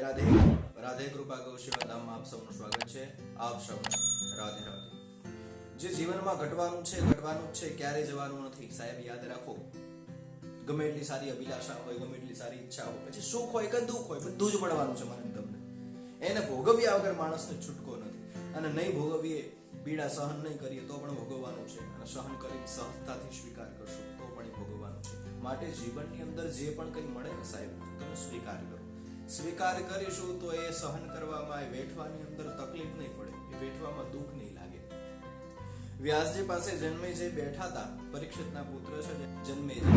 રાધે રાધે. રાધે કૃપા ગૌશિવાધામમાં આપ સૌનું સ્વાગત છે. આપ સૌને રાધે રાધે. જે જીવનમાં ઘટવાનું છે, ક્યારે જવાનું નથી. સાહેબ યાદ રાખો, ગમે એટલી સારી અભિલાષા હોય, ગમે એટલી સારી ઈચ્છા હોય, પછી સુખ હોય કે દુઃખ હોય, બધું જ મળવાનું છે મને તમને. એને ભોગવ્યા વગર માણસને છૂટકો નથી. અને નહીં ભોગવીએ, પીડા સહન નહીં કરીએ તો પણ ભોગવવાનું છે. અને સહન કરી સહજતાથી સ્વીકાર કરશું તો પણ ભોગવવાનું છે. માટે જીવનની અંદર જે પણ કંઈ મળે ને સાહેબ, તમે સ્વીકાર કરો. સ્વીકાર કરીશું તો એ સહન કરવામાં, એ વેઠવાની અંદર તકલીફ નહીં પડે, એ વેઠવામાં દુઃખ નહીં લાગે. વ્યાસજી પાસે જન્મેજય બેઠા હતા. પરીક્ષિતના પુત્ર છે જન્મેજય.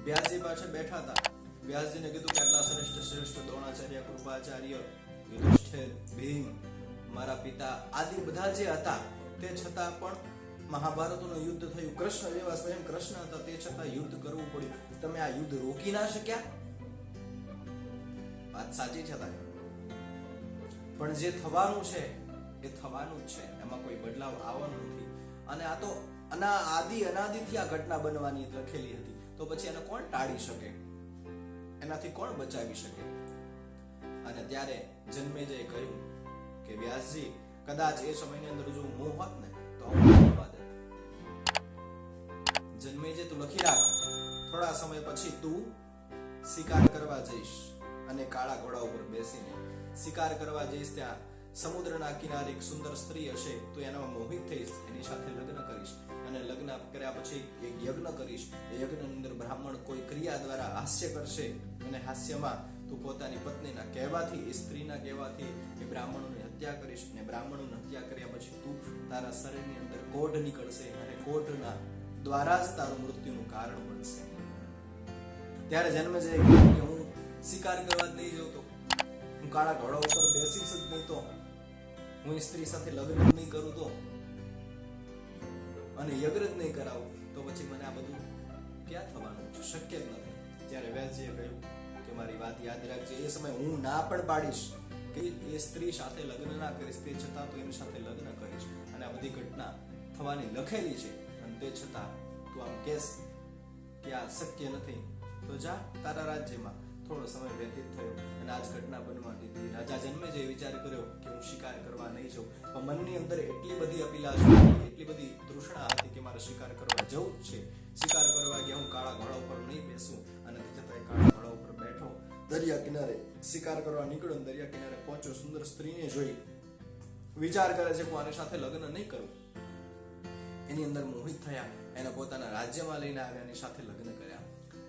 વ્યાસજી પાસે બેઠા હતા. વ્યાસજીને કીધું કે આટલા શ્રેષ્ઠ દ્રોણાચાર્ય, કૃપાચાર્ય, યુધિષ્ઠિર, ભીમ, મારા પિતા આદિ બધા જે હતા, તે છતાં પણ મહાભારતનું યુદ્ધ થયું. કૃષ્ણ જેવા સ્વયં કૃષ્ણ હતા, તે છતાં યુદ્ધ કરવું પડ્યું. તમે આ યુદ્ધ રોકી ના શક્યા? વાત સાચી છે તારી, પણ જે થવાનું છે એ થવાનું જ છે. એમાં કોઈ બદલાવ આવવાનો નથી. અને આ તો અનાદિથી આ ઘટના બનવાની લખેલી હતી. તો પછી એને કોણ ટાળી શકે? એનાથી કોણ બચાવી શકે? અને ત્યારે જન્મેજયે કહ્યું કે વ્યાસજી, કદાચ એ સમયની અંદર જો હું હોત ને તો જન્મેજય તું લખી રાખ, થોડા સમય પછી તું શિકાર કરવા જઈશ અને કાળા ઘોડા ઉપર બેસીને શિકાર કરવા જઈશ. ત્યાં સમુદ્રના કિનારે એક સુંદર સ્ત્રી હશે, તો એનામાં મોહિત થઈશ, એની સાથે લગ્ન કરીશ. અને લગ્ન કર્યા પછી એક યજ્ઞ કરીશ. એ યજ્ઞની અંદર બ્રાહ્મણ કોઈ ક્રિયા દ્વારા હાસ્ય કરશે, અને હાસ્યમાં તું પોતાની પત્નીના કહેવાથી, એ સ્ત્રીના કહેવાથી એ બ્રાહ્મણોની હત્યા કરીશ. અને બ્રાહ્મણોની હત્યા કર્યા પછી તું તારા શરીરની અંદર કોઢ નીકળશે, અને કોઢના દ્વારા જ તારું મૃત્યુનું કારણ બનશે. ત્યારે જન્મેજય કહ્યું કે હું શિકાર કરવા જ નહીં જતો, હું કાળા ઘોડા ઉપર બેસીશ જ નહીં, તો હું એ સ્ત્રી સાથે લગ્ન નહીં કરું તો, અને યજ્ઞ જ નહીં કરાવું, તો પછી મને આ બધું ક્યાં થવાનું છે? શક્ય જ નથી. ત્યારે વ્યાસજીએ કહ્યું કે મારી વાત યાદ રાખજે. એ સમય હું ના પણ પાડીશ કે એ સ્ત્રી સાથે લગ્ન ના કરીશ, તે છતાં તો એની સાથે લગ્ન કરીશ. અને આ બધી ઘટના થવાની લખેલી છે, અને તે છતાં તું આમ કહેશ કે આ શક્ય નથી, તો જા તારા રાજ્યમાં. થોડો સમય વ્યતીત થયો અને આજ ઘટના બનવાની હતી. રાજા જન્મેજયે વિચાર કર્યો કે હું શિકાર કરવા નહીં જાઉં, પણ મનની અંદર એટલી બધી અભિલાષા હતી, એટલી બધી તૃષ્ણા હતી કે મારે શિકાર કરવા જવું જ છે. શિકાર કરવા ગયા, હું કાળા ઘોડા ઉપર નહીં બેસું. અને તે છતાં કાળા ઘોડા ઉપર બેઠો, દરિયા કિનારે શિકાર કરવા નીકળ્યો. દરિયા કિનારે પહોંચ્યો, સુંદર સ્ત્રીને જોઈ, વિચાર કરે છે કે હું આની સાથે લગ્ન નહીં કરું. એની અંદર મોહિત થયા, એને પોતાના રાજ્યમાં લઈને આવ્યા, એની સાથે લગ્ન કર્યા.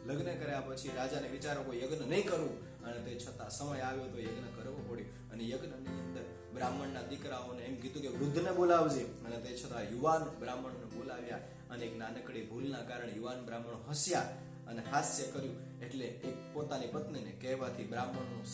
લગ્ન કર્યા પછી રાજાને વિચારો કોઈ યજ્ઞ નહીં કરવું, અને તે છતાં સમય આવ્યો તો યજ્ઞ કરવો પડ્યો. અને યજ્ઞની અંદર બ્રાહ્મણના દીકરાઓને એમ કીધું કે વૃદ્ધને બોલાવજે, અને તે છતાં યુવાન બ્રાહ્મણોને બોલાવ્યા. અને એક નાનકડી ભૂલના કારણે યુવાન બ્રાહ્મણો હસ્યા અને હાસ્ય કર્યું, એટલે એક પોતાની પત્નીને કહેવાથી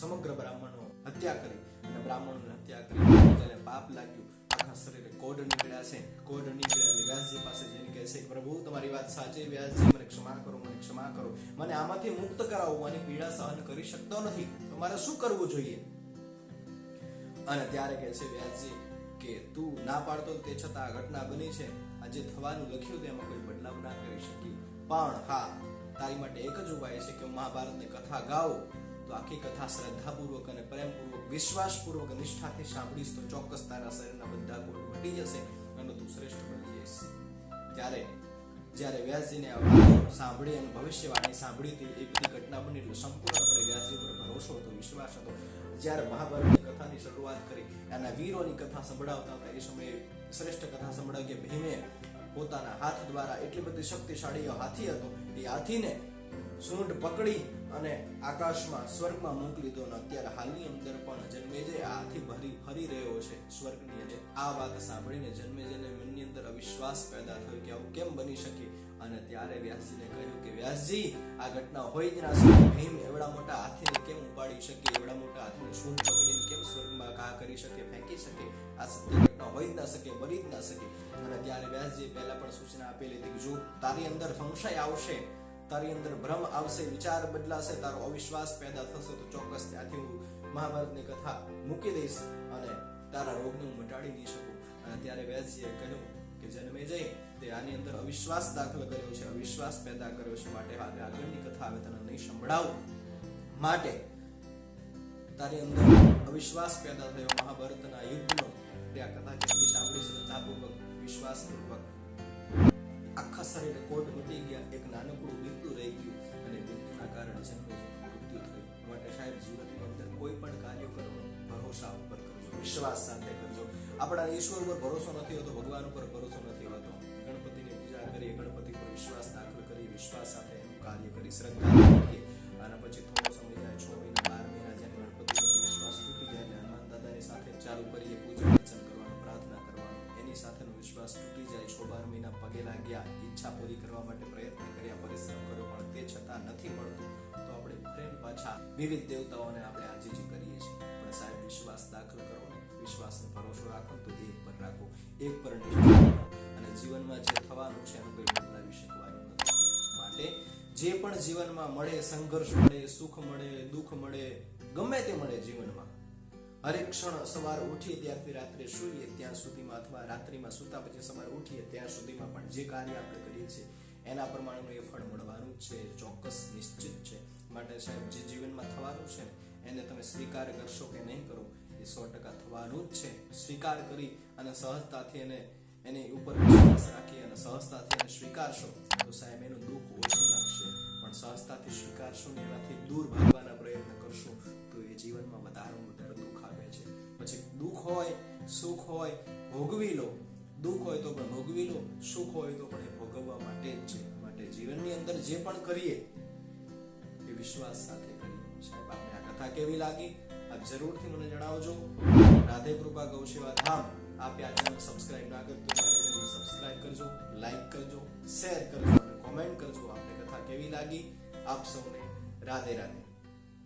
સમગ્ર બ્રાહ્મણો હત્યા કરી. અને બ્રાહ્મણોને હત્યા કરી તેને પાપ લાગ્યું. આખા શરીરે કોઢ નીકળ્યા છે. કોઢ નીકળ્યા એટલે વ્યાસજી પાસે જઈને કહે છે, પ્રભુ તમારી વાત સાચી, વ્યાસજી મને ક્ષમા કરો, મને ક્ષમા કરો, મને આમાંથી મુક્ત કરાવો, આની પીડા સહન કરી શકતો નથી, તો મારે શું કરવું જોઈએ? અને ત્યારે કહે છે વ્યાસજી કે તું ના પાડતો તે છતાં આ ઘટના બની છે, આ જે થવાનું લખ્યું તેમાં કોઈ બદલાવ ના કરી શકી. પણ હા, તારી માટે એક જ ઉપાય છે કે હું મહાભારતની કથા ગાઉં, તો આખી કથા શ્રદ્ધાપૂર્વક અને પ્રેમપૂર્વક, વિશ્વાસપૂર્વક, નિષ્ઠાથી સાંભળીશ તો ચોક્કસ તારા શરીરના બધા ગુણ મટી જશે અને તું શ્રેષ્ઠ બની જઈશ. ત્યારે જ્યારે વ્યાસજીને આ વાતો સાંભળી અને ભવિષ્યવાણી સાંભળી હતી, એ બધી ઘટના બની, એટલે સંપૂર્ણપણે વ્યાસજી પર ભરોસો હતો, વિશ્વાસ હતો. જ્યારે મહાભારતની કથાની શરૂઆત કરી, એના વીરોની કથા સંભળાવતા હતા, એ સમયે શ્રેષ્ઠ કથા સંભળાવી કે ભીમે પોતાના હાથ દ્વારા, એટલી બધી શક્તિશાળી હાથી હતો, એ હાથીને સૂંઢ પકડી અને આકાશમાં, સ્વર્ગમાં મોકલી દીધો. અને અત્યારે હાલની અંદર પણ જન્મેજય આ હાથી ફરી રહ્યો છે સ્વર્ગની અંદર. આ વાત સાંભળીને જન્મેજયને મનની અંદર અવિશ્વાસ પેદા થયો કે આવું કેમ બની શકે. અને ત્યારે વ્યાસજીને કહ્યું કે વ્યાસજી, આ ઘટના હોય જ ના શકે. ભીમ એવડા મોટા હાથીને કેમ ઉપાડી શકે? એવડા મોટા હાથીને સૂંઢ પકડીને કેમ સ્વર્ગમાં ઘા કરી શકે, ફેંકી શકે? આ સત્ય ઘટના હોય જ ના શકે, બની જ ના શકે. અને ત્યારે વ્યાસજી પહેલા પણ સૂચના આપેલી હતી કે જો તારી અંદર સંશય આવશે, તારી અંદર ભ્રમ આવશે, વિચાર બદલાશે, તારો અવિશ્વાસ પેદા થશે, તો ચોક્કસ ત્યાંથી હું મહાભારતની કથા મૂકી દઈશ અને તારા રોગને હું મટાડી નહીં શકું. અને ત્યારે વ્યાસજીએ કહ્યું કે જન્મેજય, તે આની અંદર અવિશ્વાસ દાખલ કર્યો છે, અવિશ્વાસ પેદા કર્યો છે, માટે આગળની કથા હવે તને નહીં સંભળાવું. માટે તારી અંદર અવિશ્વાસ પેદા થયો મહાભારતના યુદ્ધનો, તે આ કથા જેટલી સાંભળી શ્રદ્ધાપૂર્વક, વિશ્વાસપૂર્વક, આખા શરીરે કોટ મટી ગયા, એક નાનકડું બિંદુ રહી ગયું અને બિંદુના કારણે જન્મે મૃત્યુ થયું. માટે સાહેબ જીવનની અંદર કોઈ પણ કાર્ય કરો ભરોસા ઉપર કરજો, વિશ્વાસ સાથે કરજો. આપણા ઈશ્વર ઉપર ભરોસો નથી હોતો, ભગવાન ઉપર ભરોસો નથી હોતો. ગણપતિની પૂજા કરીએ, ગણપતિ પર વિશ્વાસ દાખલ કરી, વિશ્વાસ સાથે એનું કાર્ય કરી, શ્રદ્ધા કરીએ અને પછી થોડો સમય જાય, 6 મહિના 12 મહિના જેમ ગણપતિ પર વિશ્વાસ તૂટી જાય ને હનુમાન દાદાની સાથે ચાલુ કરીએ, પૂજા અર્ચન કરવાનું, પ્રાર્થના કરવાનું, એની સાથેનો વિશ્વાસ તૂટી જાય, 6-12 મહિના પગે લાગ્યા, ઈચ્છા પૂરી કરવા માટે પ્રયત્ન કર્યા, પરિશ્રમ કર્યો પણ તે છતાં નથી મળતું, તો આપણે ફરી પાછા વિવિધ દેવતાઓને આપણે આજીજી કરીએ છીએ. પણ સાહેબ વિશ્વાસ દાખલ કરો ને, વિશ્વાસનો ભરોસો રાખો તો એક પર રાખો, એક પર નિશ્ચય રાખો અને જીવનમાં જે થવાનું છે એનું કોઈ બદલાવી શકવાનું નથી. માટે જે પણ જીવનમાં મળે, સંઘર્ષ મળે, સુખ મળે, દુઃખ મળે, ગમે તે મળે જીવનમાં, હરેક ક્ષણ સવારે ઉઠીએ ત્યારથી રાત્રે સૂઈએ ત્યાં સુધીમાં અથવા રાત્રિમાં સૂતા પછી સવારે ઉઠીએ ત્યાં સુધીમાં પણ જે કાર્ય આપણે કરીએ છીએ એના પ્રમાણેનું એ ફળ મળવાનું જ છે, ચોક્કસ નિશ્ચિત છે. માટે સાહેબ જે જીવનમાં થવાનું છે એને તમે સ્વીકાર કરશો કે નહીં કરો, એ 100% થવાનું જ છે. સ્વીકાર કરી અને સહજતાથી એની ઉપર વિશ્વાસ રાખી અને સહજતાથી એને સ્વીકારશો તો સાહેબ એનું દુઃખ ઓછું લાગશે. પણ સહજતાથી સ્વીકારશો ને એનાથી દૂર ભાગવાના પ્રયત્ન કરશો તો એ જીવનમાં વધારે દુઃખ આવે છે. પછી દુઃખ હોય, સુખ હોય, ભોગવી લો. દુઃખ હોય તો પણ ભોગવી લો, સુખ હોય તો પણ એ ભોગવવા માટે જ છે. માટે જીવનની અંદર જે પણ કરીએ એ વિશ્વાસ સાથે કરીએ. સાહેબ આપને આ કથા કેવી લાગી આપ જરૂરથી મને જણાવજો. રાધે કૃપા ગૌ સેવા ધામ. આપ આ ચેનલ સબસ્ક્રાઇબ ના કરતો મારી ચેનલ સબસ્ક્રાઇબ કરજો, લાઈક કરજો, શેર કરજો અને કોમેન્ટ કરજો આપને કથા કેવી લાગી. આપ સૌને રાધે રાધે.